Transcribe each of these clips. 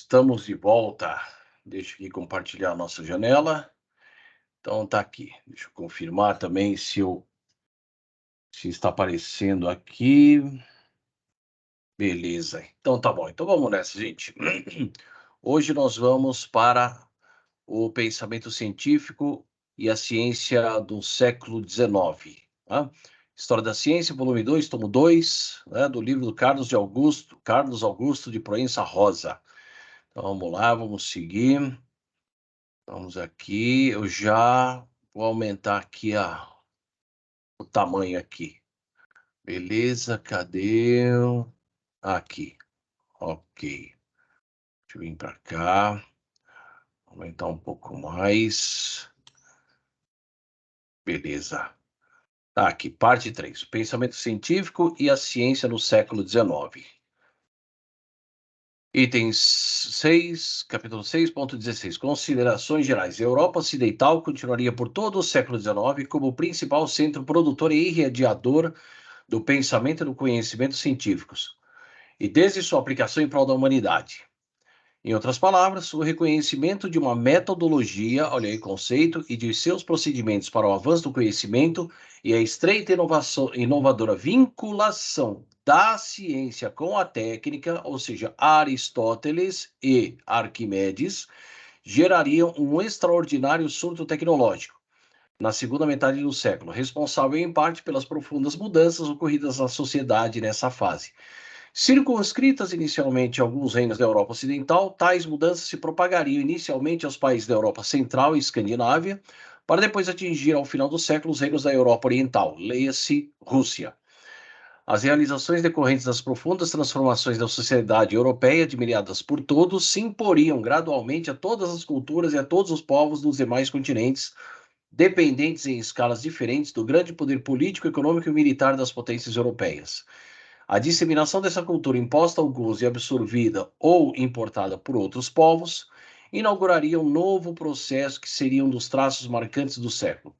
Estamos de volta. Deixa aqui compartilhar a nossa janela. Então tá aqui. Deixa eu confirmar também se está aparecendo aqui. Beleza. Então tá bom. Então vamos nessa, gente. Hoje nós vamos para o pensamento científico e a ciência do século XIX. Tá? História da Ciência, volume 2, tomo 2, né, do livro do Carlos Augusto de Proença Rosa. Então vamos lá, vamos seguir. Vamos aqui, eu já vou aumentar aqui o tamanho aqui. Beleza, cadê? Aqui, ok. Deixa eu vir para cá, aumentar um pouco mais. Beleza. Tá aqui, parte 3, pensamento científico e a ciência no século XIX. Item 6, capítulo 6.16, considerações gerais. A Europa Ocidental continuaria por todo o século XIX como o principal centro produtor e irradiador do pensamento e do conhecimento científicos, e desde sua aplicação em prol da humanidade. Em outras palavras, o reconhecimento de uma metodologia, olha aí, conceito, e de seus procedimentos para o avanço do conhecimento e a estreita inovadora vinculação da ciência com a técnica, ou seja, Aristóteles e Arquimedes, gerariam um extraordinário surto tecnológico na segunda metade do século, responsável em parte pelas profundas mudanças ocorridas na sociedade nessa fase. Circunscritas inicialmente a alguns reinos da Europa Ocidental, tais mudanças se propagariam inicialmente aos países da Europa Central e Escandinávia, para depois atingir ao final do século os reinos da Europa Oriental, leia-se Rússia. As realizações decorrentes das profundas transformações da sociedade europeia, admiradas por todos, se imporiam gradualmente a todas as culturas e a todos os povos dos demais continentes, dependentes em escalas diferentes do grande poder político, econômico e militar das potências europeias. A disseminação dessa cultura imposta a alguns e absorvida ou importada por outros povos inauguraria um novo processo que seria um dos traços marcantes do século.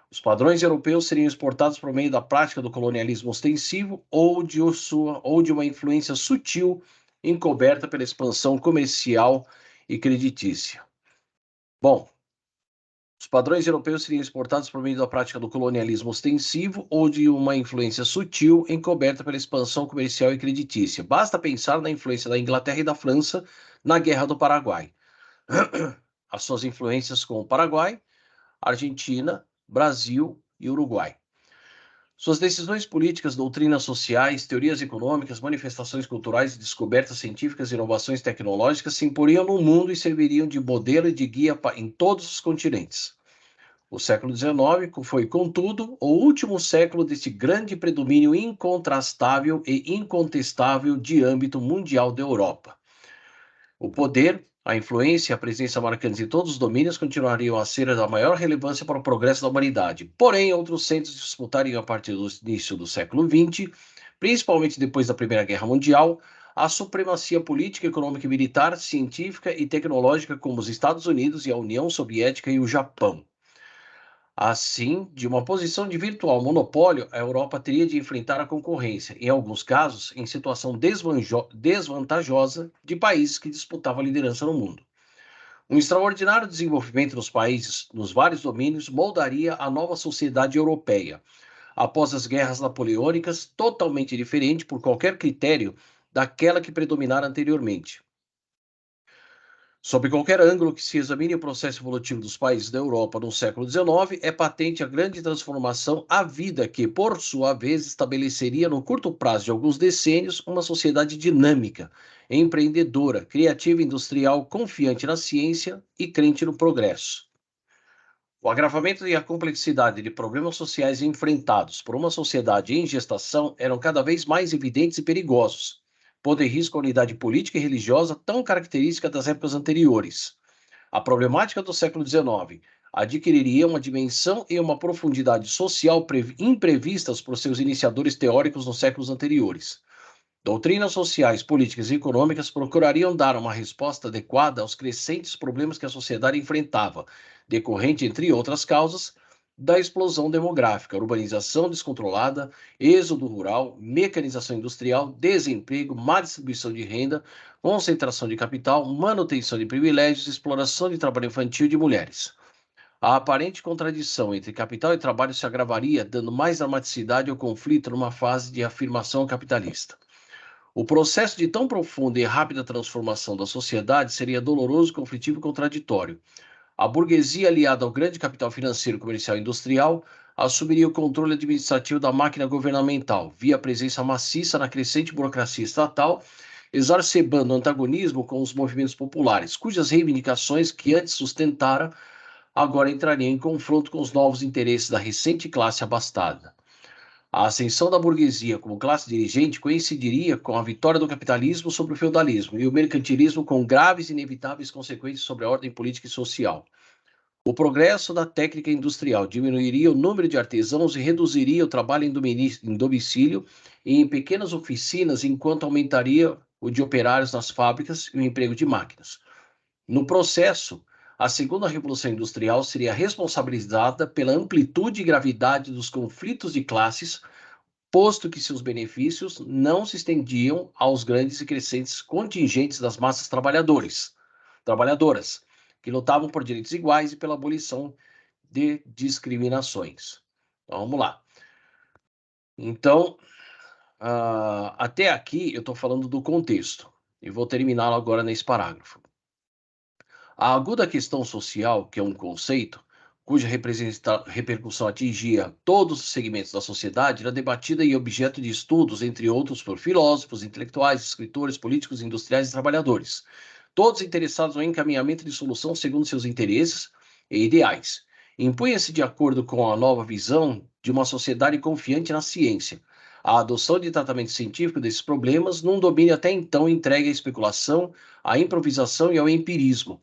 Os padrões europeus seriam exportados por meio da prática do colonialismo ostensivo ou de uma influência sutil encoberta pela expansão comercial e creditícia. Bom, os padrões europeus seriam exportados por meio da prática do colonialismo ostensivo ou de uma influência sutil encoberta pela expansão comercial e creditícia. Basta pensar na influência da Inglaterra e da França na Guerra do Paraguai. As suas influências com o Paraguai, Argentina, Brasil e Uruguai. Suas decisões políticas, doutrinas sociais, teorias econômicas, manifestações culturais, descobertas científicas e inovações tecnológicas se imporiam no mundo e serviriam de modelo e de guia em todos os continentes. O século XIX foi, contudo, o último século desse grande predomínio incontrastável e incontestável de âmbito mundial da Europa. O poder, a influência e a presença marcantes em todos os domínios continuariam a ser da maior relevância para o progresso da humanidade. Porém, outros centros disputariam a partir do início do século XX, principalmente depois da Primeira Guerra Mundial, a supremacia política, econômica e militar, científica e tecnológica como os Estados Unidos e a União Soviética e o Japão. Assim, de uma posição de virtual monopólio, a Europa teria de enfrentar a concorrência, em alguns casos, em situação desvantajosa, de países que disputavam a liderança no mundo. Um extraordinário desenvolvimento nos países, nos vários domínios, moldaria a nova sociedade europeia, após as guerras napoleônicas, totalmente diferente, por qualquer critério, daquela que predominara anteriormente. Sob qualquer ângulo que se examine o processo evolutivo dos países da Europa no século XIX, é patente a grande transformação à vida que, por sua vez, estabeleceria no curto prazo de alguns decênios uma sociedade dinâmica, empreendedora, criativa e industrial, confiante na ciência e crente no progresso. O agravamento e a complexidade de problemas sociais enfrentados por uma sociedade em gestação eram cada vez mais evidentes e perigosos, pondo em risco a unidade política e religiosa tão característica das épocas anteriores. A problemática do século XIX adquiriria uma dimensão e uma profundidade social imprevistas por seus iniciadores teóricos nos séculos anteriores. Doutrinas sociais, políticas e econômicas procurariam dar uma resposta adequada aos crescentes problemas que a sociedade enfrentava, decorrente, entre outras causas, da explosão demográfica, urbanização descontrolada, êxodo rural, mecanização industrial, desemprego, má distribuição de renda, concentração de capital, manutenção de privilégios, exploração de trabalho infantil de mulheres. A aparente contradição entre capital e trabalho se agravaria, dando mais dramaticidade ao conflito numa fase de afirmação capitalista. O processo de tão profunda e rápida transformação da sociedade seria doloroso, conflitivo e contraditório. A burguesia, aliada ao grande capital financeiro, comercial e industrial, assumiria o controle administrativo da máquina governamental, via a presença maciça na crescente burocracia estatal, exacerbando o antagonismo com os movimentos populares, cujas reivindicações que antes sustentara agora entrariam em confronto com os novos interesses da recente classe abastada. A ascensão da burguesia como classe dirigente coincidiria com a vitória do capitalismo sobre o feudalismo e o mercantilismo, com graves e inevitáveis consequências sobre a ordem política e social. O progresso da técnica industrial diminuiria o número de artesãos e reduziria o trabalho em domicílio e em pequenas oficinas, enquanto aumentaria o de operários nas fábricas e o emprego de máquinas. No processo, a segunda revolução industrial seria responsabilizada pela amplitude e gravidade dos conflitos de classes, posto que seus benefícios não se estendiam aos grandes e crescentes contingentes das massas trabalhadoras, que lutavam por direitos iguais e pela abolição de discriminações. Então, vamos lá. Então, até aqui eu estou falando do contexto, e vou terminá-lo agora nesse parágrafo. A aguda questão social, que é um conceito, cuja repercussão atingia todos os segmentos da sociedade, era debatida e objeto de estudos, entre outros, por filósofos, intelectuais, escritores, políticos, industriais e trabalhadores, todos interessados no encaminhamento de solução segundo seus interesses e ideais. Impunha-se, de acordo com a nova visão de uma sociedade confiante na ciência, a adoção de tratamento científico desses problemas num domínio até então entregue à especulação, à improvisação e ao empirismo.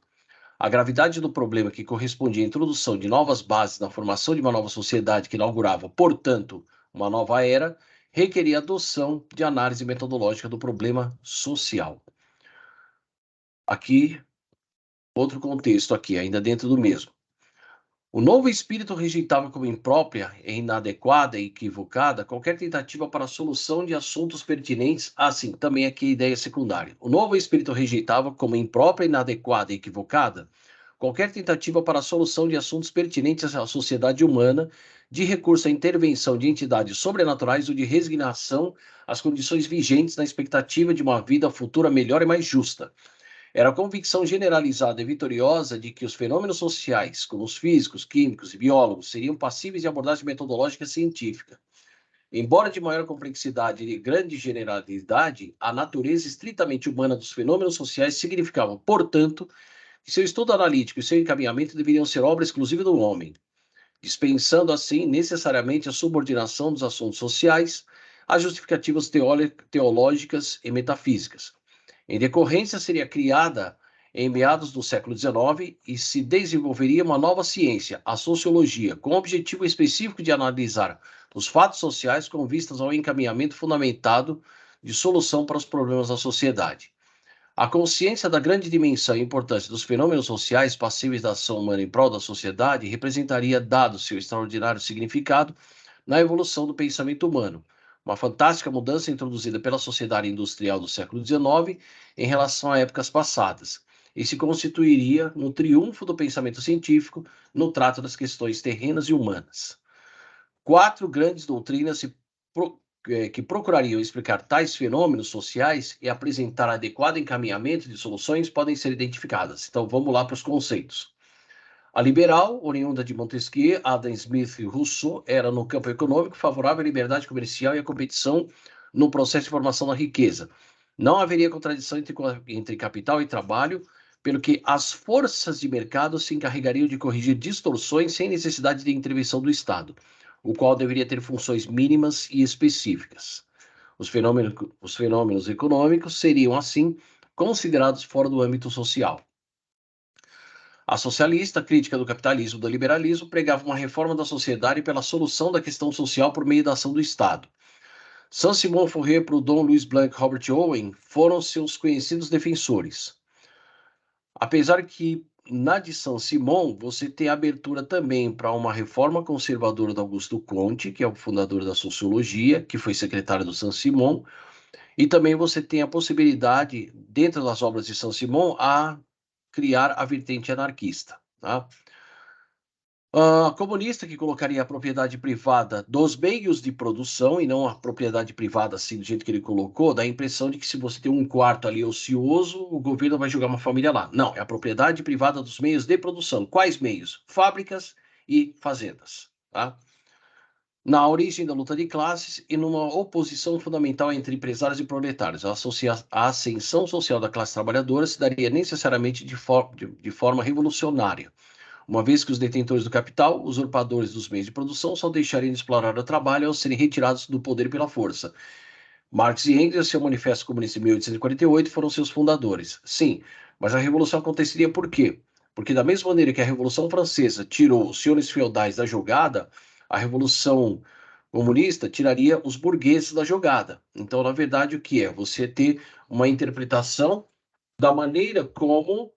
A gravidade do problema, que correspondia à introdução de novas bases na formação de uma nova sociedade que inaugurava, portanto, uma nova era, requeria a adoção de análise metodológica do problema social. Aqui, outro contexto aqui, ainda dentro do mesmo. O novo espírito rejeitava como imprópria, inadequada e equivocada qualquer tentativa para a solução de assuntos pertinentes. Assim, também aqui a ideia secundária. O novo espírito rejeitava como imprópria, inadequada e equivocada qualquer tentativa para a solução de assuntos pertinentes à sociedade humana, de recurso à intervenção de entidades sobrenaturais ou de resignação às condições vigentes na expectativa de uma vida futura melhor e mais justa. Era a convicção generalizada e vitoriosa de que os fenômenos sociais, como os físicos, químicos e biólogos, seriam passíveis de abordagem metodológica científica. Embora de maior complexidade e grande generalidade, a natureza estritamente humana dos fenômenos sociais significavam, portanto, que seu estudo analítico e seu encaminhamento deveriam ser obra exclusiva do homem, dispensando assim necessariamente a subordinação dos assuntos sociais a justificativas teológicas e metafísicas. Em decorrência, seria criada em meados do século XIX e se desenvolveria uma nova ciência, a sociologia, com o objetivo específico de analisar os fatos sociais com vistas ao encaminhamento fundamentado de solução para os problemas da sociedade. A consciência da grande dimensão e importância dos fenômenos sociais passíveis da ação humana em prol da sociedade representaria, dado seu extraordinário significado, na evolução do pensamento humano, uma fantástica mudança introduzida pela sociedade industrial do século XIX em relação a épocas passadas, e se constituiria no triunfo do pensamento científico no trato das questões terrenas e humanas. 4 grandes doutrinas que procurariam explicar tais fenômenos sociais e apresentar adequado encaminhamento de soluções podem ser identificadas. Então, vamos lá para os conceitos. A liberal, oriunda de Montesquieu, Adam Smith e Rousseau, era, no campo econômico, favorável à liberdade comercial e à competição no processo de formação da riqueza. Não haveria contradição entre capital e trabalho, pelo que as forças de mercado se encarregariam de corrigir distorções sem necessidade de intervenção do Estado, o qual deveria ter funções mínimas e específicas. Os fenômenos econômicos seriam, assim, considerados fora do âmbito social. A socialista, crítica do capitalismo e do liberalismo, pregava uma reforma da sociedade pela solução da questão social por meio da ação do Estado. Saint-Simon, Fourier, Proudhon, Louis Blanc e Robert Owen foram seus conhecidos defensores. Apesar que na de Saint-Simon, você tem abertura também para uma reforma conservadora do Augusto Comte, que é o fundador da sociologia, que foi secretário do Saint-Simon, e também você tem a possibilidade, dentro das obras de Saint-Simon, a criar a vertente anarquista, tá? Comunista, que colocaria a propriedade privada dos meios de produção e não a propriedade privada, assim, do jeito que ele colocou, dá a impressão de que se você tem um quarto ali ocioso, o governo vai jogar uma família lá. Não, é a propriedade privada dos meios de produção. Quais meios? Fábricas e fazendas, tá? Na origem da luta de classes e numa oposição fundamental entre empresários e proletários. A ascensão social da classe trabalhadora se daria necessariamente de forma revolucionária, uma vez que os detentores do capital, usurpadores dos meios de produção, só deixariam de explorar o trabalho ao serem retirados do poder pela força. Marx e Engels, seu Manifesto Comunista em 1848, foram seus fundadores. Sim, mas a Revolução aconteceria por quê? Porque da mesma maneira que a Revolução Francesa tirou os senhores feudais da jogada, a Revolução Comunista tiraria os burgueses da jogada. Então, na verdade, o que é? Você ter uma interpretação da maneira como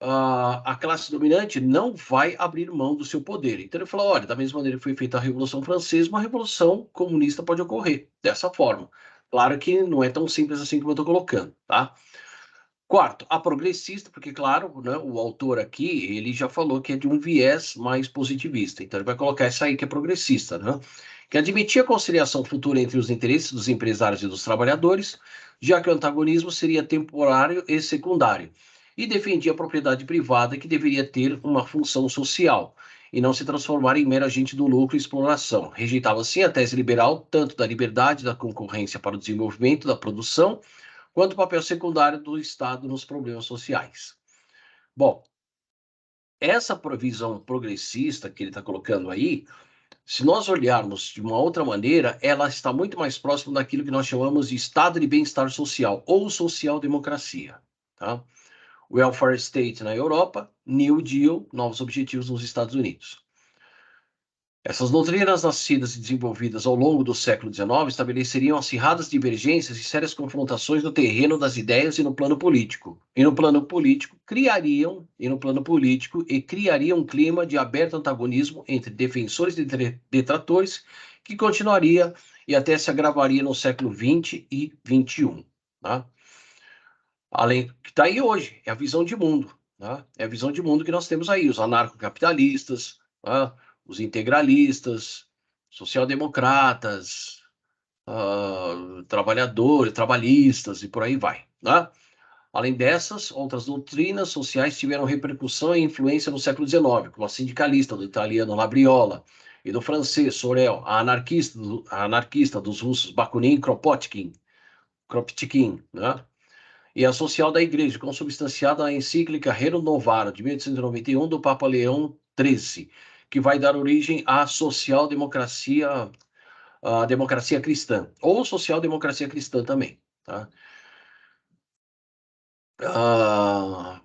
a classe dominante não vai abrir mão do seu poder. Então ele falou: olha, da mesma maneira que foi feita a Revolução Francesa, uma revolução comunista pode ocorrer dessa forma. Claro que não é tão simples assim como eu estou colocando, tá? Quarto, a progressista, porque, claro, né, o autor aqui, ele já falou que é de um viés mais positivista, então ele vai colocar essa aí que é progressista, né? Que admitia a conciliação futura entre os interesses dos empresários e dos trabalhadores, já que o antagonismo seria temporário e secundário, e defendia a propriedade privada que deveria ter uma função social, e não se transformar em mero agente do lucro e exploração. Rejeitava, assim, a tese liberal, tanto da liberdade da concorrência para o desenvolvimento da produção, quanto o papel secundário do Estado nos problemas sociais. Bom, essa provisão progressista que ele está colocando aí, se nós olharmos de uma outra maneira, ela está muito mais próxima daquilo que nós chamamos de estado de bem-estar social ou social-democracia. Tá? Welfare State na Europa, New Deal, novos objetivos nos Estados Unidos. Essas doutrinas nascidas e desenvolvidas ao longo do século XIX estabeleceriam acirradas divergências e sérias confrontações no terreno das ideias e no plano político. Criariam um clima de aberto antagonismo entre defensores e detratores que continuaria e até se agravaria no século XX e XXI. Tá? Além que está aí hoje, é a visão de mundo. Tá? É a visão de mundo que nós temos aí, os anarcocapitalistas, tá? Os integralistas, social-democratas, trabalhadores, trabalhistas e por aí vai. Né? Além dessas, outras doutrinas sociais tiveram repercussão e influência no século XIX, como a sindicalista do italiano Labriola e do francês Sorel, a anarquista dos russos Bakunin e Kropotkin, né? E a social da Igreja, consubstanciada na encíclica Rerum Novarum, de 1891, do Papa Leão XIII, que vai dar origem à social-democracia, a democracia cristã, ou social-democracia cristã também. Tá?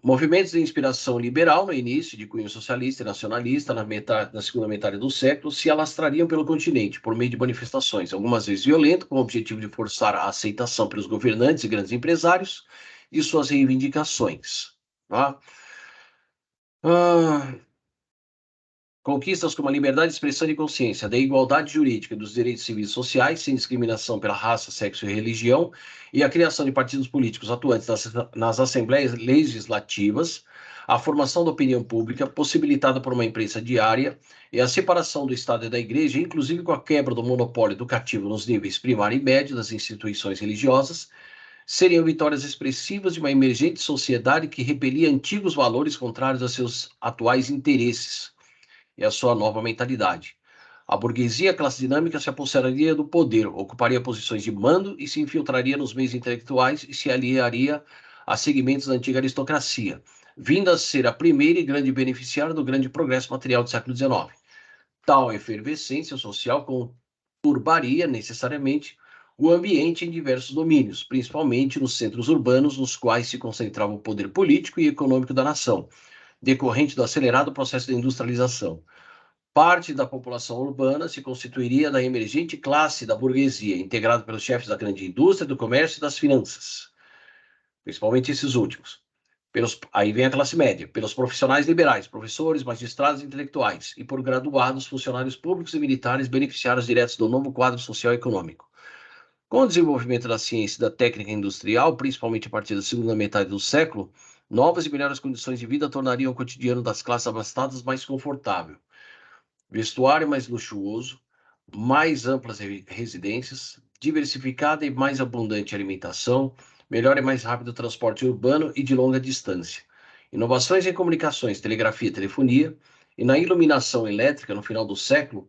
Movimentos de inspiração liberal no início, de cunho socialista e nacionalista, na segunda metade do século, se alastrariam pelo continente por meio de manifestações, algumas vezes violentas, com o objetivo de forçar a aceitação pelos governantes e grandes empresários de suas reivindicações. Tá? Conquistas como a liberdade de expressão e consciência, da igualdade jurídica dos direitos civis e sociais, sem discriminação pela raça, sexo e religião, e a criação de partidos políticos atuantes nas assembleias legislativas, a formação da opinião pública, possibilitada por uma imprensa diária, e a separação do Estado e da Igreja, inclusive com a quebra do monopólio educativo nos níveis primário e médio das instituições religiosas, seriam vitórias expressivas de uma emergente sociedade que repelia antigos valores contrários a seus atuais interesses e a sua nova mentalidade. A burguesia, a classe dinâmica, se aposseraria do poder, ocuparia posições de mando e se infiltraria nos meios intelectuais e se aliaria a segmentos da antiga aristocracia, vinda a ser a primeira e grande beneficiária do grande progresso material do século XIX. Tal efervescência social conturbaria necessariamente o ambiente em diversos domínios, principalmente nos centros urbanos, nos quais se concentrava o poder político e econômico da nação, decorrente do acelerado processo de industrialização. Parte da população urbana se constituiria da emergente classe da burguesia, integrada pelos chefes da grande indústria, do comércio e das finanças, principalmente esses últimos. Aí vem a classe média, pelos profissionais liberais, professores, magistrados e intelectuais, e por graduados, funcionários públicos e militares beneficiários diretos do novo quadro social e econômico. Com o desenvolvimento da ciência e da técnica industrial, principalmente a partir da segunda metade do século, novas e melhores condições de vida tornariam o cotidiano das classes abastadas mais confortável. Vestuário mais luxuoso, mais amplas residências, diversificada e mais abundante alimentação, melhor e mais rápido transporte urbano e de longa distância. Inovações em comunicações, telegrafia e telefonia, e na iluminação elétrica no final do século,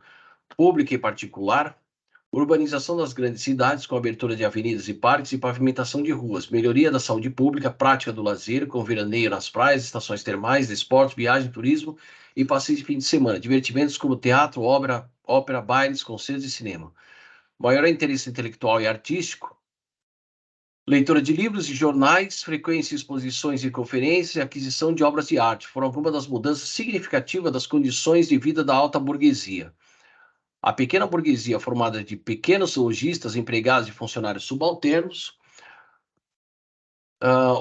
pública e particular, urbanização das grandes cidades com abertura de avenidas e parques e pavimentação de ruas, melhoria da saúde pública, prática do lazer, com veraneio nas praias, estações termais, esportes, viagem, turismo e passeios de fim de semana, divertimentos como teatro, ópera, bailes, concertos e cinema. Maior interesse intelectual e artístico, leitura de livros e jornais, frequência em exposições e conferências e aquisição de obras de arte foram algumas das mudanças significativas das condições de vida da alta burguesia. A pequena burguesia, formada de pequenos lojistas, empregados e funcionários subalternos,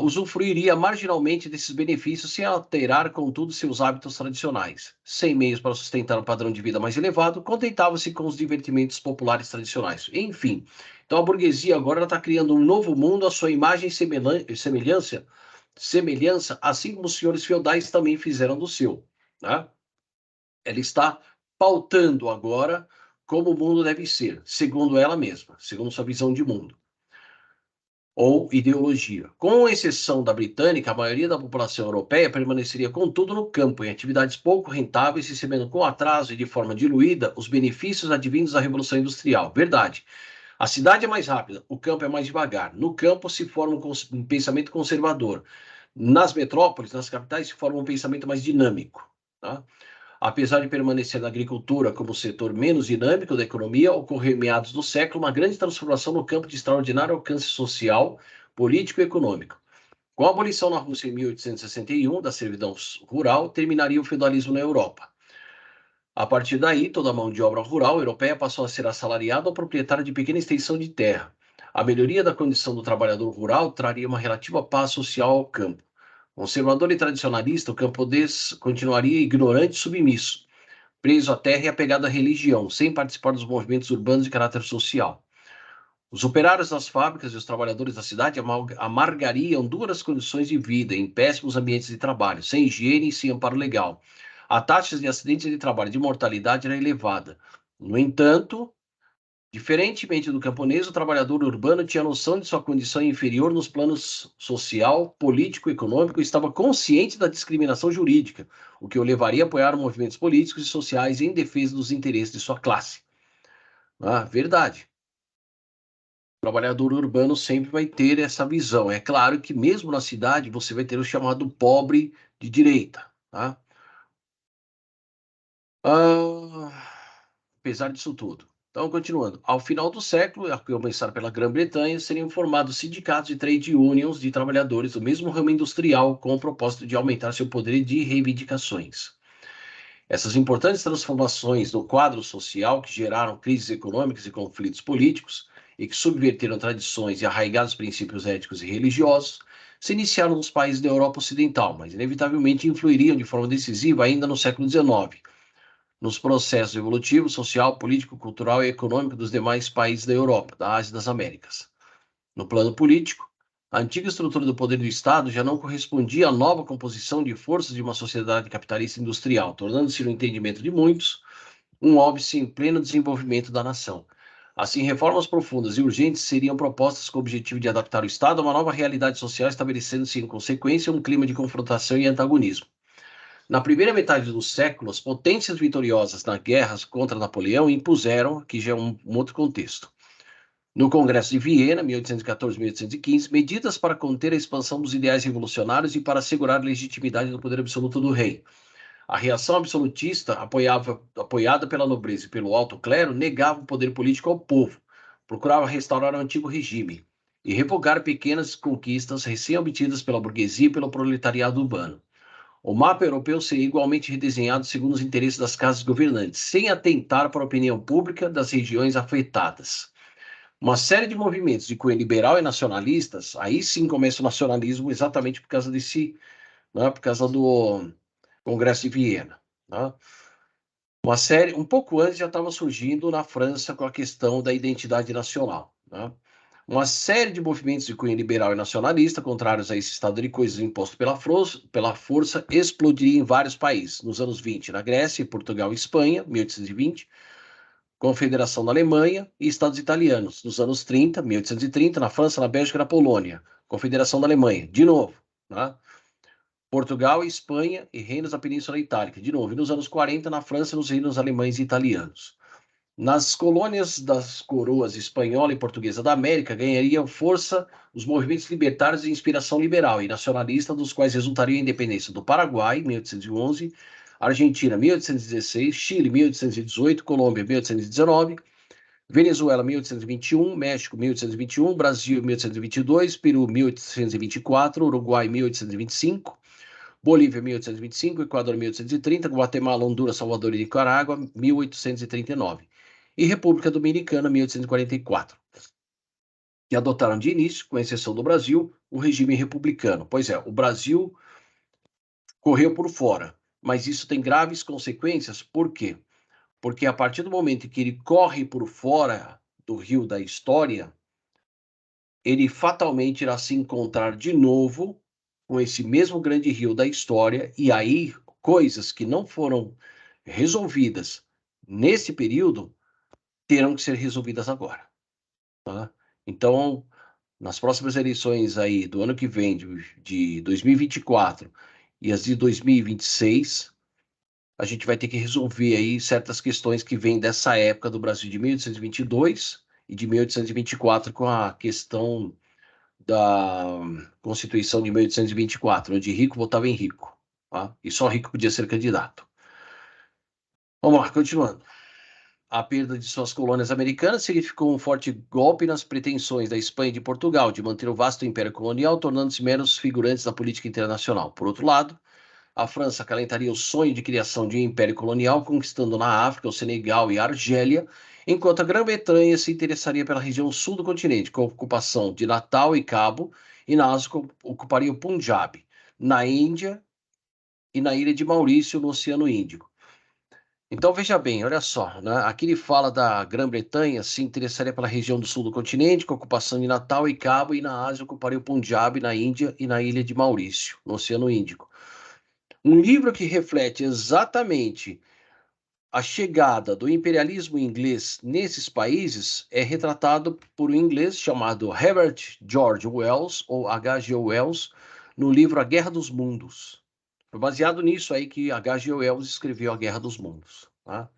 usufruiria marginalmente desses benefícios sem alterar, contudo, seus hábitos tradicionais. Sem meios para sustentar um padrão de vida mais elevado, contentava-se com os divertimentos populares tradicionais. Enfim, então a burguesia agora está criando um novo mundo à sua imagem e semelhança, assim como os senhores feudais também fizeram do seu. Né? Ela está pautando agora como o mundo deve ser, segundo ela mesma, segundo sua visão de mundo ou ideologia. Com exceção da britânica, a maioria da população europeia permaneceria, contudo, no campo, em atividades pouco rentáveis, recebendo com atraso e de forma diluída os benefícios advindos da Revolução Industrial. Verdade. A cidade é mais rápida, o campo é mais devagar. No campo se forma um pensamento conservador. Nas metrópoles, nas capitais, se forma um pensamento mais dinâmico. Tá? Apesar de permanecer na agricultura como o setor menos dinâmico da economia, ocorreu em meados do século uma grande transformação no campo de extraordinário alcance social, político e econômico. Com a abolição na Rússia em 1861 da servidão rural, terminaria o feudalismo na Europa. A partir daí, toda a mão de obra rural europeia passou a ser assalariada ou proprietária de pequena extensão de terra. A melhoria da condição do trabalhador rural traria uma relativa paz social ao campo. Conservador e tradicionalista, o camponês continuaria ignorante e submisso, preso à terra e apegado à religião, sem participar dos movimentos urbanos de caráter social. Os operários das fábricas e os trabalhadores da cidade amargariam duras condições de vida, em péssimos ambientes de trabalho, sem higiene e sem amparo legal. A taxa de acidentes de trabalho e de mortalidade era elevada. No entanto, diferentemente do camponês, o trabalhador urbano tinha noção de sua condição inferior nos planos social, político e econômico e estava consciente da discriminação jurídica, o que o levaria a apoiar movimentos políticos e sociais em defesa dos interesses de sua classe. Verdade. O trabalhador urbano sempre vai ter essa visão. É claro que mesmo na cidade você vai ter o chamado pobre de direita. Tá? Apesar disso tudo. Então, continuando. Ao final do século, a começar pela Grã-Bretanha, seriam formados sindicatos e trade unions de trabalhadores do mesmo ramo industrial com o propósito de aumentar seu poder de reivindicações. Essas importantes transformações no quadro social que geraram crises econômicas e conflitos políticos e que subverteram tradições e arraigados princípios éticos e religiosos se iniciaram nos países da Europa Ocidental, mas inevitavelmente influiriam de forma decisiva ainda no século XIX, nos processos evolutivos, social, político, cultural e econômico dos demais países da Europa, da Ásia e das Américas. No plano político, a antiga estrutura do poder do Estado já não correspondia à nova composição de forças de uma sociedade capitalista industrial, tornando-se, no entendimento de muitos, um óbice em pleno desenvolvimento da nação. Assim, reformas profundas e urgentes seriam propostas com o objetivo de adaptar o Estado a uma nova realidade social, estabelecendo-se, em consequência, um clima de confrontação e antagonismo. Na primeira metade do século, as potências vitoriosas nas guerras contra Napoleão impuseram, que já é um outro contexto, no Congresso de Viena, 1814-1815, medidas para conter a expansão dos ideais revolucionários e para assegurar a legitimidade do poder absoluto do rei. A reação absolutista, apoiada pela nobreza e pelo alto clero, negava o poder político ao povo, procurava restaurar o antigo regime e revogar pequenas conquistas recém-obtidas pela burguesia e pelo proletariado urbano. O mapa europeu seria igualmente redesenhado segundo os interesses das casas governantes, sem atentar para a opinião pública das regiões afetadas. uma série de movimentos de cunho liberal e nacionalistas, aí sim começa o nacionalismo exatamente por causa desse, né, por causa do Congresso de Viena. Né? Uma série, um pouco antes já estava surgindo na França com a questão da identidade nacional. Né? Uma série de movimentos de cunho liberal e nacionalista, contrários a esse estado de coisas imposto pela força, explodiria em vários países. Nos anos 20, na Grécia, Portugal e Espanha, 1820, Confederação da Alemanha e Estados Italianos. Nos anos 30, 1830, na França, na Bélgica e na Polônia, Confederação da Alemanha. De novo, né? Portugal, Espanha e reinos da Península Itálica. De novo, e nos anos 40, na França, nos reinos alemães e italianos. Nas colônias das coroas espanhola e portuguesa da América, ganhariam força os movimentos libertários de inspiração liberal e nacionalista, dos quais resultaria a independência do Paraguai, 1811, Argentina, 1816, Chile, 1818, Colômbia, 1819, Venezuela, 1821, México, 1821, Brasil, 1822, Peru, 1824, Uruguai, 1825, Bolívia, 1825, Equador, 1830, Guatemala, Honduras, Salvador e Nicarágua, 1839. E República Dominicana, 1844, que adotaram de início, com exceção do Brasil, o regime republicano. Pois é, o Brasil correu por fora, mas isso tem graves consequências, por quê? Porque a partir do momento em que ele corre por fora do rio da história, ele fatalmente irá se encontrar de novo com esse mesmo grande rio da história, e aí coisas que não foram resolvidas nesse período terão que ser resolvidas agora. Tá? Então, nas próximas eleições aí do ano que vem, de 2024 e as de 2026, a gente vai ter que resolver aí certas questões que vêm dessa época do Brasil de 1822 e de 1824 com a questão da Constituição de 1824, onde rico votava em rico, tá? E só rico podia ser candidato. Vamos lá, continuando. A perda de suas colônias americanas significou um forte golpe nas pretensões da Espanha e de Portugal de manter o vasto império colonial, tornando-se meros figurantes da política internacional. Por outro lado, a França acalentaria o sonho de criação de um império colonial, conquistando na África, o Senegal e a Argélia, enquanto a Grã-Bretanha se interessaria pela região sul do continente, com a ocupação de Natal e Cabo, e na Ásia ocuparia o Punjab, na Índia e na ilha de Maurício, no Oceano Índico. Então, veja bem, olha só, né? Aqui ele fala da Grã-Bretanha se interessaria pela região do sul do continente, com a ocupação de Natal e Cabo, e na Ásia ocuparia o Punjab, na Índia e na ilha de Maurício, no Oceano Índico. Um livro que reflete exatamente a chegada do imperialismo inglês nesses países é retratado por um inglês chamado Herbert George Wells, ou H.G. Wells, no livro A Guerra dos Mundos. Foi baseado nisso aí que H.G. Wells escreveu A Guerra dos Mundos. Tá?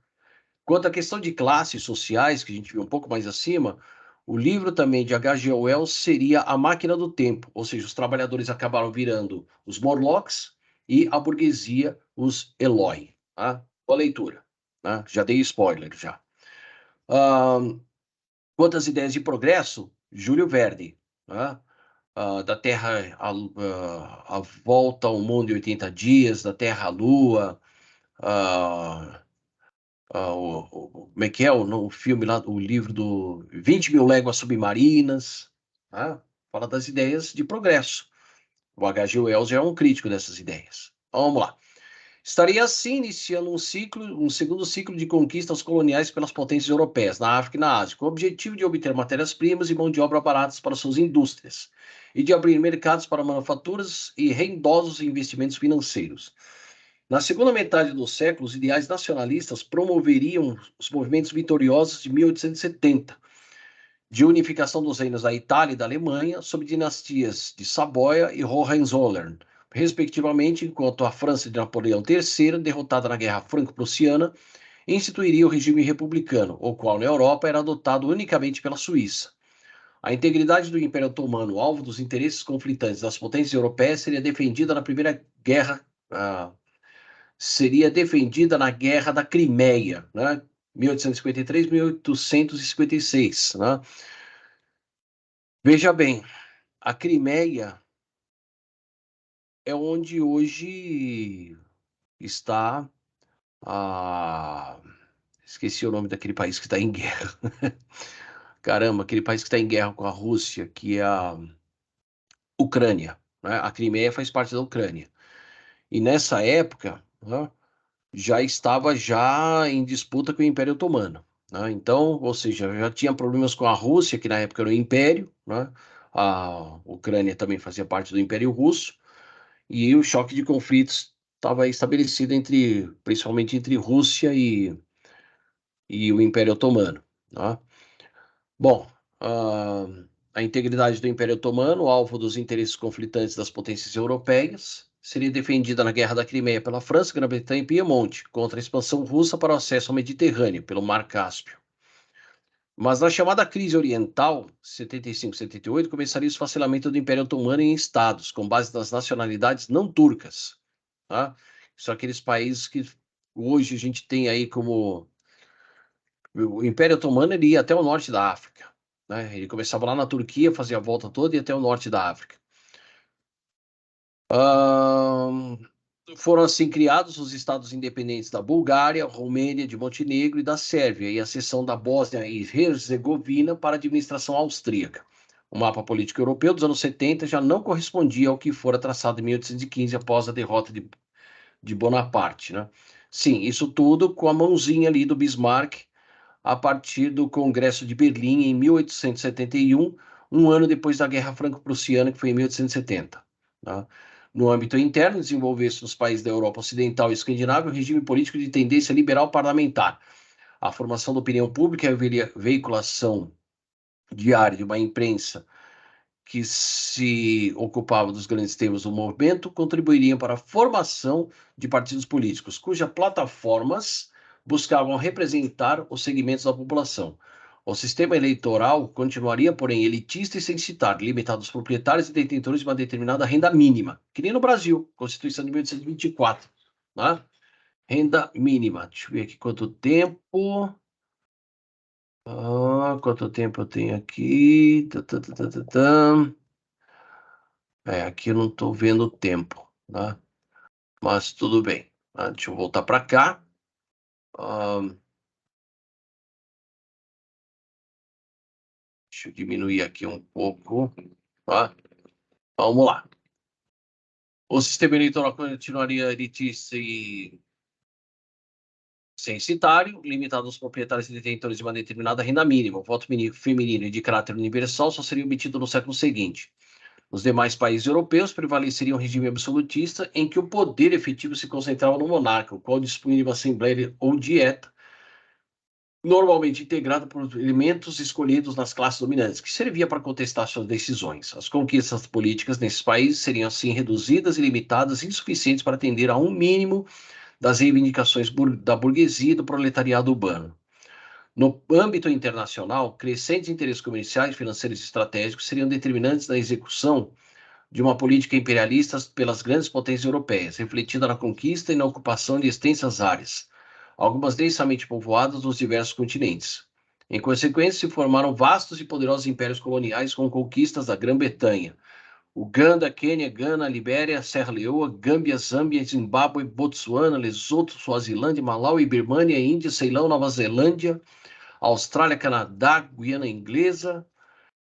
Quanto à questão de classes sociais, que a gente viu um pouco mais acima, o livro também de H.G. Wells seria A Máquina do Tempo, ou seja, os trabalhadores acabaram virando os Morlocks e a burguesia os Eloi. Tá? Boa leitura. Tá? Já dei spoiler, já. Quanto às ideias de progresso, Júlio Verne, tá? Da Terra a volta ao mundo em 80 dias, da Terra à Lua, como é que é o filme lá, o livro do 20 mil léguas submarinas, tá? Fala das ideias de progresso. O H.G. Wells é um crítico dessas ideias. Então, vamos lá. Estaria assim iniciando um segundo ciclo de conquistas coloniais pelas potências europeias, na África e na Ásia, com o objetivo de obter matérias-primas e mão de obra baratas para suas indústrias, e de abrir mercados para manufaturas e rendosos investimentos financeiros. Na segunda metade do século, os ideais nacionalistas promoveriam os movimentos vitoriosos de 1870, de unificação dos reinos da Itália e da Alemanha, sob dinastias de Saboia e Hohenzollern, respectivamente, enquanto a França de Napoleão III, derrotada na Guerra Franco-Prussiana, instituiria o regime republicano, o qual na Europa era adotado unicamente pela Suíça. A integridade do Império Otomano, alvo dos interesses conflitantes das potências europeias, seria defendida na Guerra da Crimeia, né? 1853, 1856, né? Veja bem, a Crimeia é onde hoje está a... Esqueci o nome daquele país que está em guerra. caramba, aquele país que está em guerra com a Rússia, que é a Ucrânia, né? A Crimeia faz parte da Ucrânia. E nessa época, né, já estava já em disputa com o Império Otomano, né? Então, ou seja, já tinha problemas com a Rússia, que na época era o Império, né? A Ucrânia também fazia parte do Império Russo, e o choque de conflitos estava estabelecido entre, principalmente entre Rússia e o Império Otomano, né? Bom, ah, a integridade do Império Otomano, alvo dos interesses conflitantes das potências europeias, seria defendida na Guerra da Crimeia pela França, Grã-Bretanha e Piemonte, contra a expansão russa para o acesso ao Mediterrâneo, pelo Mar Cáspio. Mas na chamada crise oriental, 75-78, começaria o esfacelamento do Império Otomano em estados, com base nas nacionalidades não turcas. Tá? São aqueles países que hoje a gente tem aí como... O Império Otomano ele ia até o norte da África. Né? Ele começava lá na Turquia, fazia a volta toda e ia até o norte da África. Foram assim criados os estados independentes da Bulgária, Romênia, de Montenegro e da Sérvia, e a cessão da Bósnia e Herzegovina para a administração austríaca. O mapa político europeu dos anos 70 já não correspondia ao que fora traçado em 1815 após a derrota de Bonaparte. Né? Sim, isso tudo com a mãozinha ali do Bismarck a partir do Congresso de Berlim em 1871, um ano depois da Guerra Franco-Prussiana, que foi em 1870. Tá? No âmbito interno, desenvolveu-se nos países da Europa Ocidental e Escandinávia um regime político de tendência liberal parlamentar. A formação da opinião pública e a veiculação diária de uma imprensa que se ocupava dos grandes temas do movimento contribuiriam para a formação de partidos políticos, cujas plataformas buscavam representar os segmentos da população. O sistema eleitoral continuaria, porém, elitista e censitário, limitado aos proprietários e detentores de uma determinada renda mínima, que nem no Brasil, Constituição de 1824, né? Renda mínima. Deixa eu ver aqui quanto tempo. Quanto tempo eu tenho aqui? Aqui eu não estou vendo o tempo, né? Mas tudo bem. Deixa eu voltar para cá. Deixa eu diminuir aqui um pouco. Tá? Vamos lá. O sistema eleitoral continuaria elitista e censitário, limitado aos proprietários e detentores de uma determinada renda mínima. O voto feminino e de caráter universal só seria obtido no século seguinte. Nos demais países europeus prevaleceria um regime absolutista em que o poder efetivo se concentrava no monarca, o qual dispunha de uma assembleia ou dieta, normalmente integrada por elementos escolhidos nas classes dominantes, que servia para contestar suas decisões. As conquistas políticas nesses países seriam assim reduzidas e limitadas, insuficientes para atender a um mínimo das reivindicações da burguesia e do proletariado urbano. No âmbito internacional, crescentes interesses comerciais, financeiros e estratégicos seriam determinantes na execução de uma política imperialista pelas grandes potências europeias, refletida na conquista e na ocupação de extensas áreas, algumas densamente povoadas nos diversos continentes. Em consequência, se formaram vastos e poderosos impérios coloniais com conquistas da Grã-Bretanha, Uganda, Quênia, Gana, Libéria, Serra Leoa, Gâmbia, Zâmbia, Zimbábue, Botsuana, Lesoto, Suazilândia, Malawi, Birmania, Índia, Ceilão, Nova Zelândia, Austrália, Canadá, Guiana Inglesa,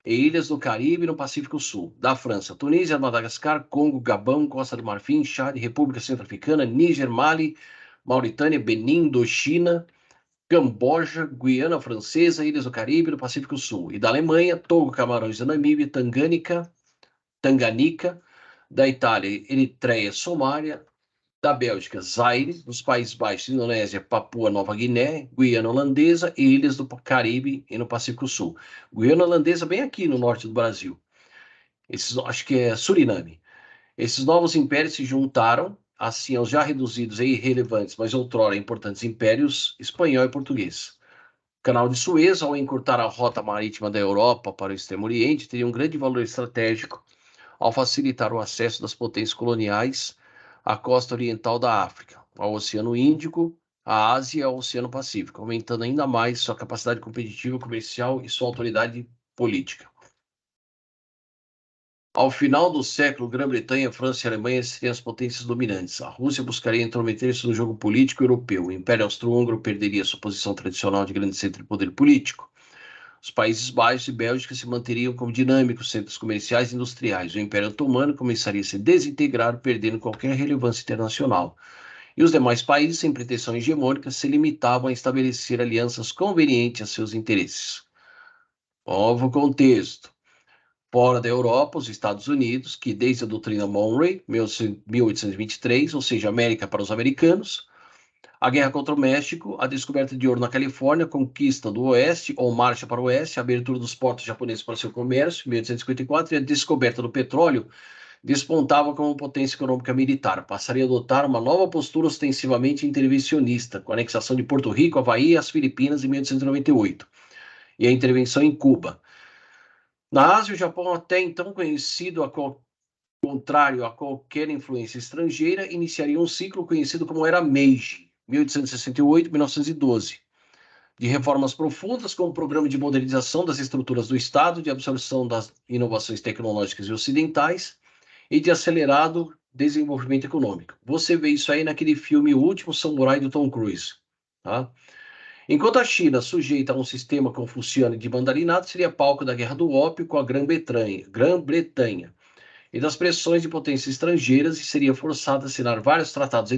e ilhas do Caribe e no Pacífico Sul, da França, Tunísia, Madagascar, Congo, Gabão, Costa do Marfim, Chad, República Centro-Africana, Níger, Mali, Mauritânia, Benin, Indochina, Camboja, Guiana Francesa, Ilhas do Caribe e no Pacífico Sul, e da Alemanha, Togo, Camarões da Namíbia, Tanganica, da Itália, Eritreia, Somália, da Bélgica, Zaire, dos Países Baixos, Indonésia, Papua Nova Guiné, Guiana Holandesa e ilhas do Caribe e no Pacífico Sul. Guiana Holandesa bem aqui no norte do Brasil. Acho que é Suriname. Esses novos impérios se juntaram assim aos já reduzidos e irrelevantes, mas outrora importantes impérios espanhol e português. O Canal de Suez, ao encurtar a rota marítima da Europa para o Extremo Oriente, teria um grande valor estratégico ao facilitar o acesso das potências coloniais à costa oriental da África, ao Oceano Índico, à Ásia e ao Oceano Pacífico, aumentando ainda mais sua capacidade competitiva comercial e sua autoridade política. Ao final do século, Grã-Bretanha, França e Alemanha seriam as potências dominantes. A Rússia buscaria intrometer-se no jogo político europeu. O Império Austro-Húngaro perderia sua posição tradicional de grande centro de poder político. Os Países Baixos e Bélgica se manteriam como dinâmicos centros comerciais e industriais. O Império Otomano começaria a se desintegrar, perdendo qualquer relevância internacional. E os demais países, sem pretensão hegemônica, se limitavam a estabelecer alianças convenientes a seus interesses. Novo contexto. Fora da Europa, os Estados Unidos, que desde a doutrina Monroe, 1823, ou seja, América para os americanos, a guerra contra o México, a descoberta de ouro na Califórnia, a conquista do Oeste, ou marcha para o Oeste, a abertura dos portos japoneses para o seu comércio, 1854, e a descoberta do petróleo, despontava como potência econômica militar. Passaria a adotar uma nova postura ostensivamente intervencionista, com a anexação de Porto Rico, Havaí e as Filipinas em 1898, e a intervenção em Cuba. Na Ásia, o Japão, até então conhecido contrário a qualquer influência estrangeira, iniciaria um ciclo conhecido como Era Meiji, 1868-1912, de reformas profundas como programa de modernização das estruturas do Estado, de absorção das inovações tecnológicas e ocidentais e de acelerado desenvolvimento econômico. Você vê isso aí naquele filme O Último Samurai do Tom Cruise. Tá? Enquanto a China, sujeita a um sistema confuciano de mandarinato, seria palco da Guerra do Ópio com a Grã-Bretanha e das pressões de potências estrangeiras e seria forçada a assinar vários tratados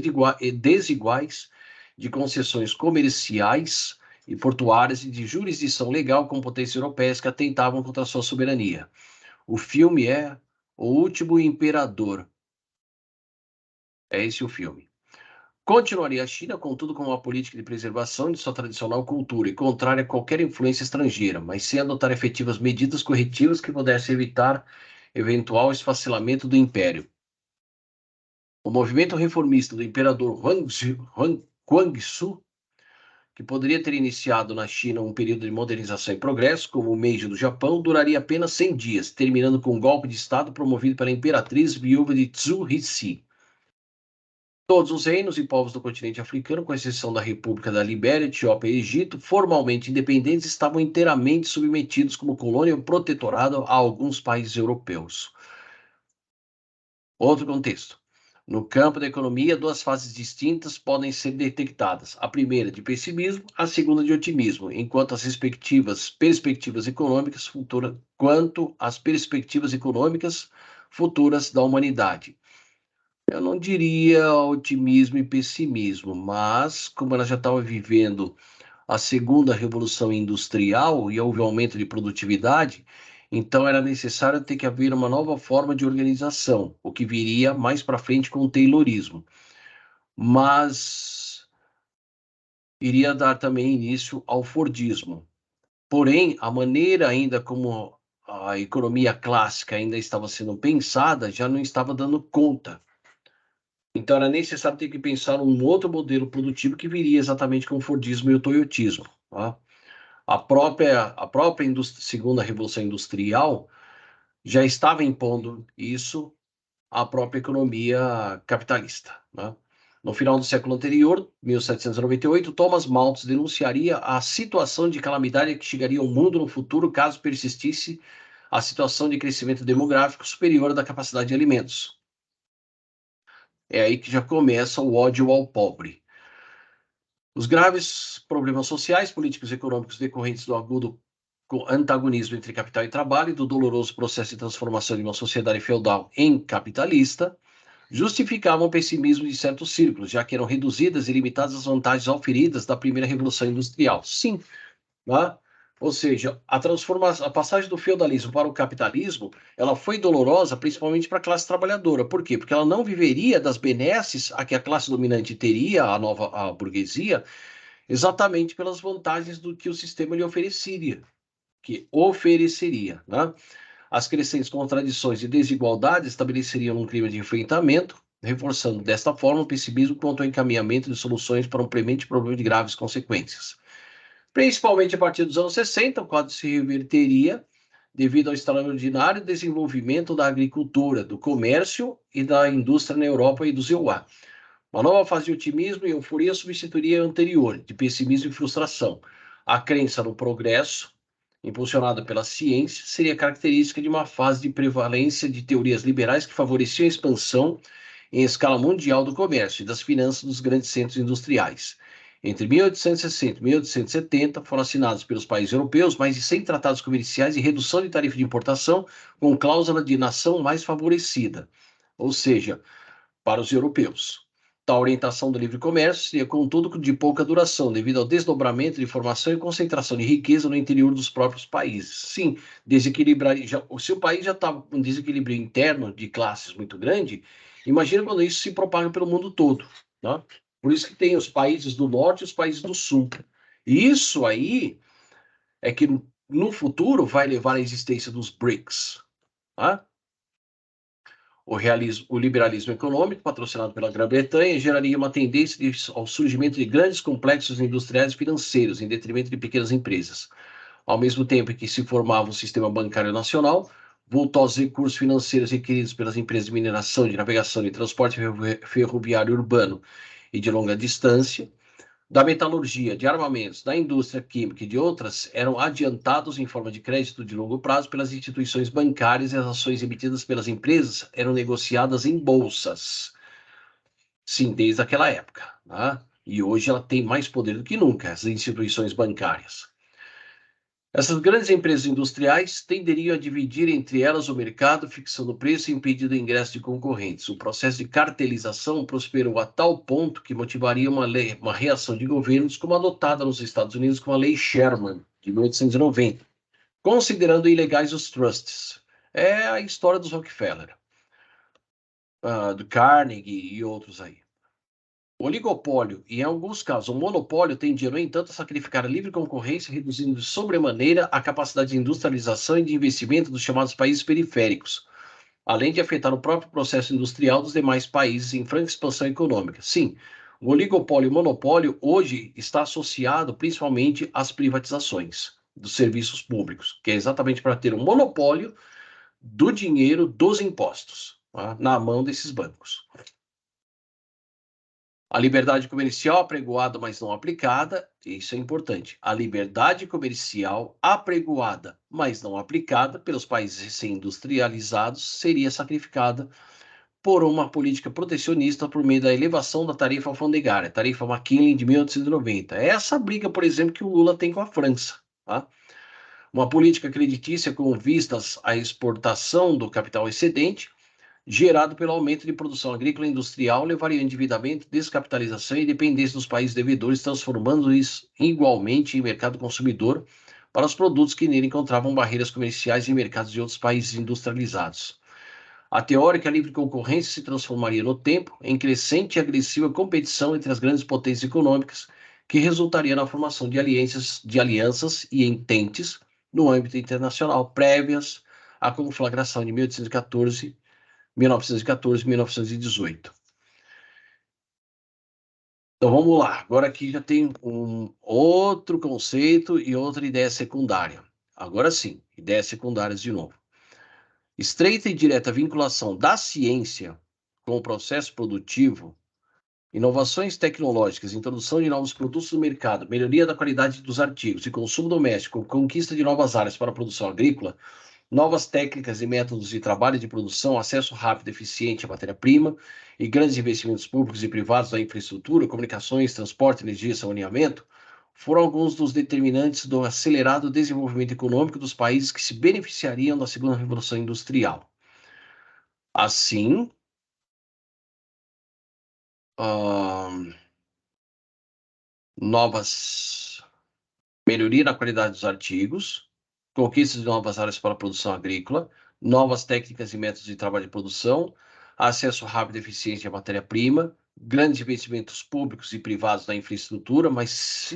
desiguais de concessões comerciais e portuárias e de jurisdição legal com potências europeias que atentavam contra a sua soberania. O filme é O Último Imperador. É esse o filme. Continuaria a China, contudo, com uma política de preservação de sua tradicional cultura e contrária a qualquer influência estrangeira, mas sem adotar efetivas medidas corretivas que pudessem evitar eventual esfacelamento do império. O movimento reformista do imperador Guangxu, que poderia ter iniciado na China um período de modernização e progresso, como o Meiji do Japão, duraria apenas 100 dias, terminando com um golpe de Estado promovido pela imperatriz viúva de Zhu Rixi. Todos os reinos e povos do continente africano, com exceção da República da Libéria, Etiópia e Egito, formalmente independentes, estavam inteiramente submetidos como colônia ou protetorado a alguns países europeus. Outro contexto. No campo da economia, duas fases distintas podem ser detectadas. A primeira de pessimismo, a segunda de otimismo, enquanto as perspectivas econômicas futuras da humanidade. Eu não diria otimismo e pessimismo, mas como ela já estava vivendo a segunda revolução industrial e houve aumento de produtividade, então era necessário ter que haver uma nova forma de organização, o que viria mais para frente com o Taylorismo. Mas iria dar também início ao Fordismo. Porém, a maneira ainda como a economia clássica ainda estava sendo pensada já não estava dando conta. Então era necessário ter que pensar um outro modelo produtivo que viria exatamente com o Fordismo e o Toyotismo. Tá? A própria segunda revolução industrial já estava impondo isso à própria economia capitalista. Né? No final do século anterior, 1798, Thomas Malthus denunciaria a situação de calamidade que chegaria ao mundo no futuro caso persistisse a situação de crescimento demográfico superior à da capacidade de alimentos. É aí que já começa o ódio ao pobre. Os graves problemas sociais, políticos e econômicos decorrentes do agudo antagonismo entre capital e trabalho e do doloroso processo de transformação de uma sociedade feudal em capitalista justificavam o pessimismo de certos círculos, já que eram reduzidas e limitadas as vantagens auferidas da primeira revolução industrial. Sim, né? Ou seja, a passagem do feudalismo para o capitalismo, ela foi dolorosa principalmente para a classe trabalhadora. Por quê? Porque ela não viveria das benesses a que a classe dominante teria, a burguesia, exatamente pelas vantagens do que o sistema lhe ofereceria. Né? As crescentes contradições e desigualdades estabeleceriam um clima de enfrentamento, reforçando desta forma o pessimismo quanto ao encaminhamento de soluções para um premente problema de graves consequências. Principalmente a partir dos anos 60, o quadro se reverteria devido ao extraordinário desenvolvimento da agricultura, do comércio e da indústria na Europa e do ZEUA. Uma nova fase de otimismo e euforia substituiria a anterior, de pessimismo e frustração. A crença no progresso, impulsionada pela ciência, seria característica de uma fase de prevalência de teorias liberais que favoreciam a expansão em escala mundial do comércio e das finanças dos grandes centros industriais. Entre 1860 e 1870, foram assinados pelos países europeus mais de 100 tratados comerciais de redução de tarifa de importação com cláusula de nação mais favorecida, ou seja, para os europeus. Tal orientação do livre comércio seria, contudo, de pouca duração, devido ao desdobramento de informação e concentração de riqueza no interior dos próprios países. Sim, se o país já estava com um desequilíbrio interno de classes muito grande, imagina quando isso se propaga pelo mundo todo. Tá? Por isso que tem os países do norte e os países do sul. E isso aí é que no futuro vai levar à existência dos BRICS. Tá? O liberalismo econômico, patrocinado pela Grã-Bretanha, geraria uma tendência ao surgimento de grandes complexos industriais e financeiros, em detrimento de pequenas empresas. Ao mesmo tempo em que se formava um sistema bancário nacional, voltou aos recursos financeiros requeridos pelas empresas de mineração, de navegação e transporte ferroviário urbano e de longa distância, da metalurgia, de armamentos, da indústria química e de outras, eram adiantados em forma de crédito de longo prazo pelas instituições bancárias e as ações emitidas pelas empresas eram negociadas em bolsas. Sim, desde aquela época. Né? E hoje ela tem mais poder do que nunca, as instituições bancárias. Essas grandes empresas industriais tenderiam a dividir entre elas o mercado, fixando o preço e impedindo o ingresso de concorrentes. O processo de cartelização prosperou a tal ponto que motivaria uma reação de governos como adotada nos Estados Unidos com a Lei Sherman, de 1890, considerando ilegais os trusts. É a história dos Rockefeller, do Carnegie e outros aí. O oligopólio, e em alguns casos o monopólio, tendia, no entanto, a sacrificar a livre concorrência, reduzindo de sobremaneira a capacidade de industrialização e de investimento dos chamados países periféricos, além de afetar o próprio processo industrial dos demais países em franca expansão econômica. Sim, o oligopólio e o monopólio hoje está associado principalmente às privatizações dos serviços públicos, que é exatamente para ter um monopólio do dinheiro dos impostos, tá, na mão desses bancos. A liberdade comercial apregoada, mas não aplicada, isso é importante. A liberdade comercial apregoada, mas não aplicada pelos países recém-industrializados seria sacrificada por uma política protecionista por meio da elevação da tarifa alfandegária, tarifa McKinley de 1890. É essa briga, por exemplo, que o Lula tem com a França. Tá? Uma política creditícia com vistas à exportação do capital excedente, gerado pelo aumento de produção agrícola e industrial, levaria ao endividamento, descapitalização e dependência dos países devedores, transformando-os igualmente em mercado consumidor para os produtos que nele encontravam barreiras comerciais em mercados de outros países industrializados. A teórica livre concorrência se transformaria no tempo em crescente e agressiva competição entre as grandes potências econômicas, que resultaria na formação de alianças e ententes no âmbito internacional, prévias à conflagração de 1914 e 1918. Então vamos lá. Agora aqui já tem um outro conceito e outra ideia secundária. Agora sim, ideias secundárias de novo. Estreita e direta vinculação da ciência com o processo produtivo, inovações tecnológicas, introdução de novos produtos no mercado, melhoria da qualidade dos artigos e consumo doméstico, conquista de novas áreas para a produção agrícola, novas técnicas e métodos de trabalho e de produção, acesso rápido e eficiente à matéria-prima e grandes investimentos públicos e privados na infraestrutura, comunicações, transporte, energia e saneamento, foram alguns dos determinantes do acelerado desenvolvimento econômico dos países que se beneficiariam da segunda revolução industrial. Assim, melhoria na qualidade dos artigos, conquista de novas áreas para a produção agrícola, novas técnicas e métodos de trabalho de produção, acesso rápido e eficiente à matéria-prima, grandes investimentos públicos e privados na infraestrutura, mas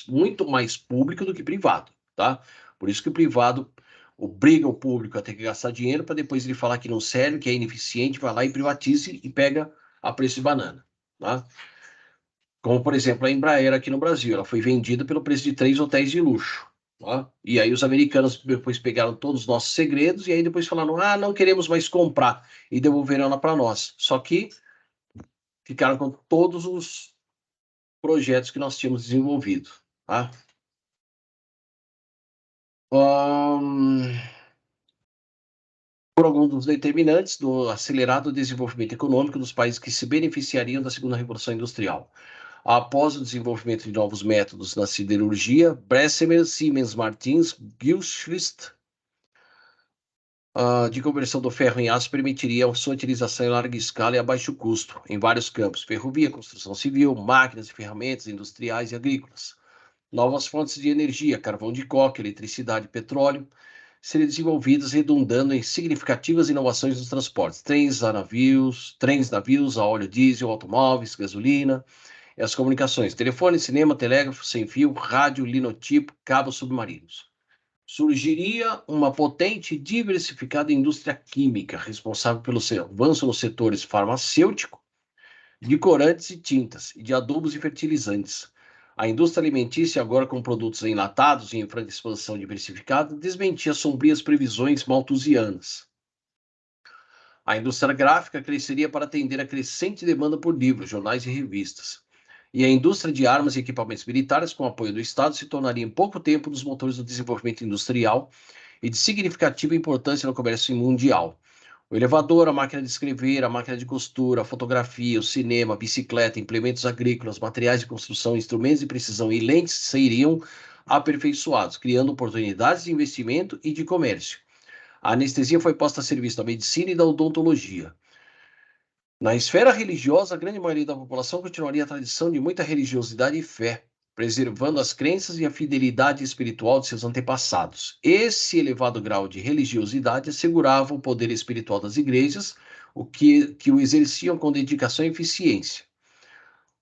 muito mais público do que privado, tá? Por isso que o privado obriga o público a ter que gastar dinheiro para depois ele falar que não serve, que é ineficiente, vai lá e privatiza e pega a preço de banana, tá? Como, por exemplo, a Embraer aqui no Brasil. Ela foi vendida pelo preço de 3 hotéis de luxo. Tá? E aí os americanos depois pegaram todos os nossos segredos e aí depois falaram, não queremos mais comprar. E devolveram ela para nós. Só que ficaram com todos os projetos que nós tínhamos desenvolvido. Tá? Por alguns dos determinantes do acelerado desenvolvimento econômico dos países que se beneficiariam da segunda revolução industrial. Após o desenvolvimento de novos métodos na siderurgia, Bessemer, Siemens Martins, Gilchrist, de conversão do ferro em aço permitiria a sua utilização em larga escala e a baixo custo, em vários campos: ferrovia, construção civil, máquinas e ferramentas industriais e agrícolas. Novas fontes de energia, carvão de coque, eletricidade e petróleo, seriam desenvolvidas, redundando em significativas inovações nos transportes: trens, navios a óleo diesel, automóveis, gasolina, e as comunicações: telefone, cinema, telégrafo sem fio, rádio, linotipo, cabos submarinos. Surgiria uma potente e diversificada indústria química, responsável pelo avanço nos setores farmacêutico, de corantes e tintas, e de adubos e fertilizantes. A indústria alimentícia, agora com produtos enlatados e em franca expansão diversificada, desmentia sombrias previsões malthusianas. A indústria gráfica cresceria para atender a crescente demanda por livros, jornais e revistas. E a indústria de armas e equipamentos militares, com apoio do Estado, se tornaria em pouco tempo um dos motores do desenvolvimento industrial e de significativa importância no comércio mundial. O elevador, a máquina de escrever, a máquina de costura, a fotografia, o cinema, a bicicleta, implementos agrícolas, materiais de construção, instrumentos de precisão e lentes seriam aperfeiçoados, criando oportunidades de investimento e de comércio. A anestesia foi posta a serviço da medicina e da odontologia. Na esfera religiosa, a grande maioria da população continuaria a tradição de muita religiosidade e fé, preservando as crenças e a fidelidade espiritual de seus antepassados. Esse elevado grau de religiosidade assegurava o poder espiritual das igrejas, o que o exerciam com dedicação e eficiência.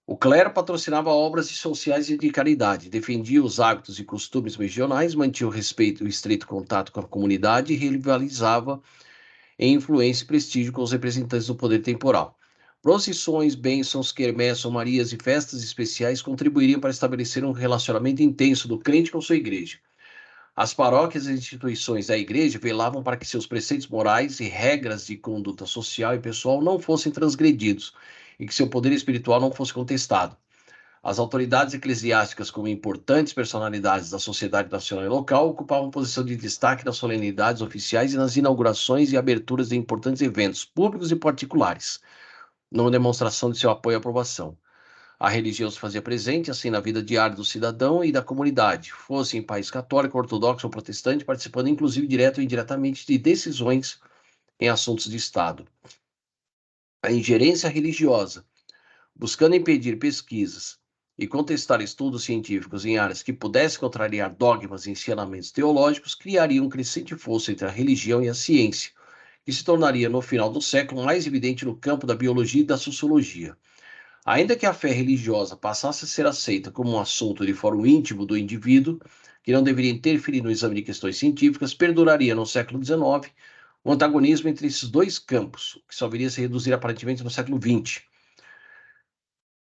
O clero patrocinava obras sociais e de caridade, defendia os hábitos e costumes regionais, mantinha o respeito e o estreito contato com a comunidade e rivalizava em influência e prestígio com os representantes do poder temporal. Procissões, bênçãos, quermesses, romarias e festas especiais contribuiriam para estabelecer um relacionamento intenso do crente com sua igreja. As paróquias e instituições da igreja velavam para que seus preceitos morais e regras de conduta social e pessoal não fossem transgredidos e que seu poder espiritual não fosse contestado. As autoridades eclesiásticas, como importantes personalidades da sociedade nacional e local, ocupavam posição de destaque nas solenidades oficiais e nas inaugurações e aberturas de importantes eventos públicos e particulares, numa demonstração de seu apoio e aprovação. A religião se fazia presente, assim, na vida diária do cidadão e da comunidade, fosse em país católico, ortodoxo ou protestante, participando inclusive direto ou indiretamente de decisões em assuntos de Estado. A ingerência religiosa, buscando impedir pesquisas e contestar estudos científicos em áreas que pudessem contrariar dogmas e ensinamentos teológicos, criaria um crescente fosso entre a religião e a ciência, que se tornaria, no final do século, mais evidente no campo da biologia e da sociologia. Ainda que a fé religiosa passasse a ser aceita como um assunto de fórum íntimo do indivíduo, que não deveria interferir no exame de questões científicas, perduraria no século XIX o antagonismo entre esses dois campos, que só viria a se reduzir aparentemente no século XX.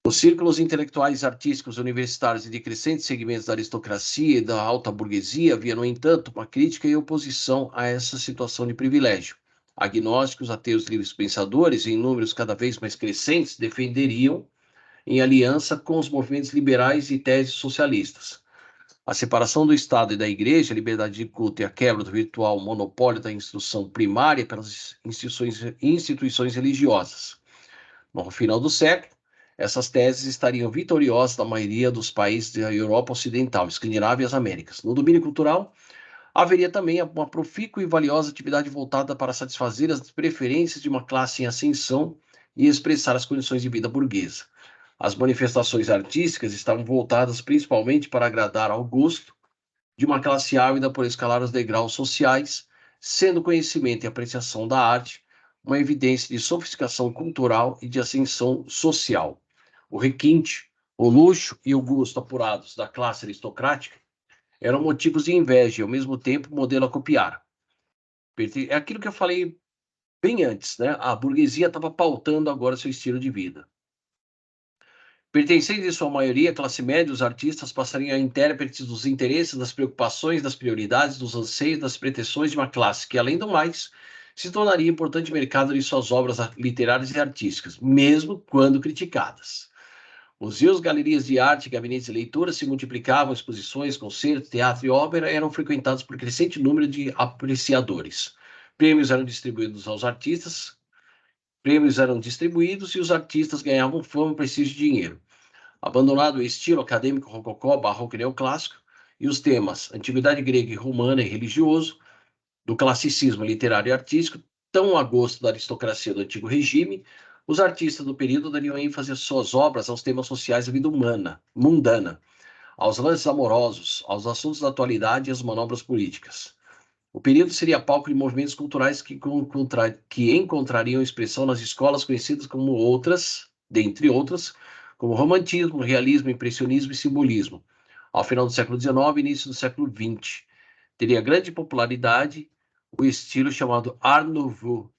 Os círculos intelectuais, artísticos, universitários e de crescentes segmentos da aristocracia e da alta burguesia havia, no entanto, uma crítica e oposição a essa situação de privilégio. Agnósticos, ateus, livres pensadores, em números cada vez mais crescentes, defenderiam, em aliança com os movimentos liberais e teses socialistas, a separação do Estado e da Igreja, a liberdade de culto e a quebra do virtual monopólio da instrução primária pelas instituições religiosas. No final do século, essas teses estariam vitoriosas na maioria dos países da Europa Ocidental, Escandinávia e as Américas. No domínio cultural, haveria também uma profícua e valiosa atividade voltada para satisfazer as preferências de uma classe em ascensão e expressar as condições de vida burguesa. As manifestações artísticas estavam voltadas principalmente para agradar ao gosto de uma classe ávida por escalar os degraus sociais, sendo o conhecimento e apreciação da arte uma evidência de sofisticação cultural e de ascensão social. O requinte, o luxo e o gosto apurados da classe aristocrática eram motivos de inveja e, ao mesmo tempo, modelo a copiar. É aquilo que eu falei bem antes, né? A burguesia estava pautando agora seu estilo de vida. Pertencendo em sua maioria à classe média, os artistas passariam a intérpretes dos interesses, das preocupações, das prioridades, dos anseios, das pretensões de uma classe que, além do mais, se tornaria importante mercado de suas obras literárias e artísticas, mesmo quando criticadas. Museus, galerias de arte, gabinetes de leitura se multiplicavam, exposições, concertos, teatro e ópera eram frequentados por crescente número de apreciadores. Prêmios eram distribuídos e os artistas ganhavam fama, prestígio e dinheiro. Abandonado o estilo acadêmico rococó, barroco e neoclássico, e os temas antiguidade grega e romana e religioso, do classicismo literário e artístico, tão a gosto da aristocracia do antigo regime, os artistas do período dariam ênfase às suas obras aos temas sociais da vida humana, mundana, aos lances amorosos, aos assuntos da atualidade e às manobras políticas. O período seria palco de movimentos culturais que encontrariam expressão nas escolas conhecidas como outras, dentre outras, como romantismo, realismo, impressionismo e simbolismo. Ao final do século XIX e início do século XX, teria grande popularidade o estilo chamado Art Nouveau,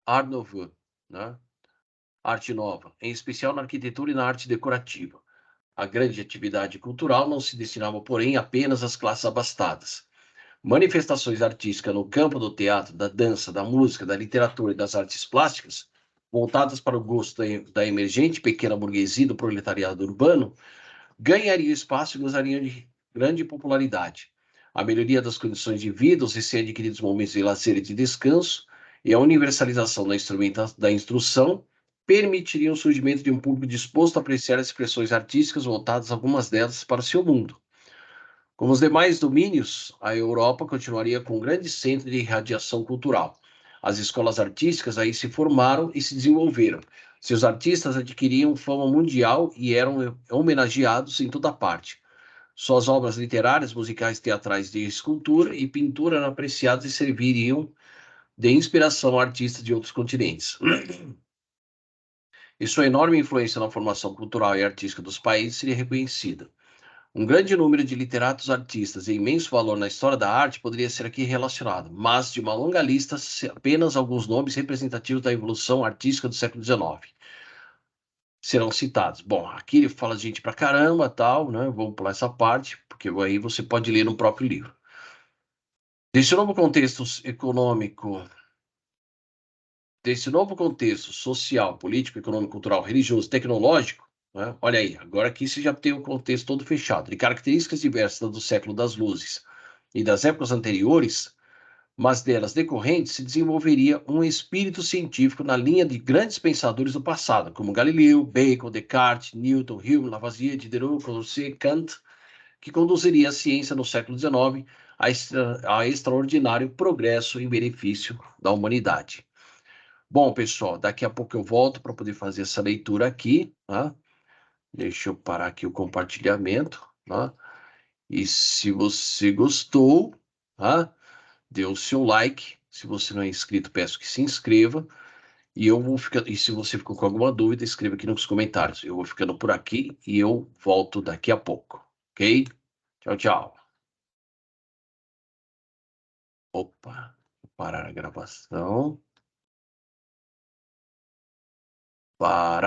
Art Nouveau, né? Arte nova, em especial na arquitetura e na arte decorativa. A grande atividade cultural não se destinava, porém, apenas às classes abastadas. Manifestações artísticas no campo do teatro, da dança, da música, da literatura e das artes plásticas, voltadas para o gosto da emergente pequena burguesia do proletariado urbano, ganhariam espaço e gozariam de grande popularidade. A melhoria das condições de vida, os recém-adquiridos momentos de lazer e de descanso, e a universalização da instrução permitiriam o surgimento de um público disposto a apreciar as expressões artísticas voltadas, algumas delas, para o seu mundo. Como os demais domínios, a Europa continuaria com um grande centro de irradiação cultural. As escolas artísticas aí se formaram e se desenvolveram. Seus artistas adquiriam fama mundial e eram homenageados em toda parte. Suas obras literárias, musicais, teatrais, de escultura e pintura eram apreciadas e serviriam de inspiração a artistas de outros continentes. E sua enorme influência na formação cultural e artística dos países seria reconhecida. Um grande número de literatos artistas e imenso valor na história da arte poderia ser aqui relacionado, mas de uma longa lista, apenas alguns nomes representativos da evolução artística do século XIX serão citados. Bom, aqui ele fala de gente pra caramba, tal, né? Vamos pular essa parte, porque aí você pode ler no próprio livro. Desse novo contexto econômico, desse novo contexto social, político, econômico, cultural, religioso, tecnológico, né? Olha aí, agora aqui você já tem o contexto todo fechado, de características diversas do século das luzes e das épocas anteriores, mas delas decorrentes, se desenvolveria um espírito científico na linha de grandes pensadores do passado, como Galileu, Bacon, Descartes, Newton, Hume, Lavoisier, Diderot, Condorcet, Kant, que conduziria a ciência no século XIX a extraordinário progresso em benefício da humanidade. Bom, pessoal, daqui a pouco eu volto para poder fazer essa leitura aqui, tá? Deixa eu parar aqui o compartilhamento, tá? E se você gostou, tá? Dê o seu like. Se você não é inscrito, peço que se inscreva. E se você ficou com alguma dúvida, escreva aqui nos comentários. Eu vou ficando por aqui e eu volto daqui a pouco, ok? Tchau, tchau. Opa, vou parar a gravação. Parar.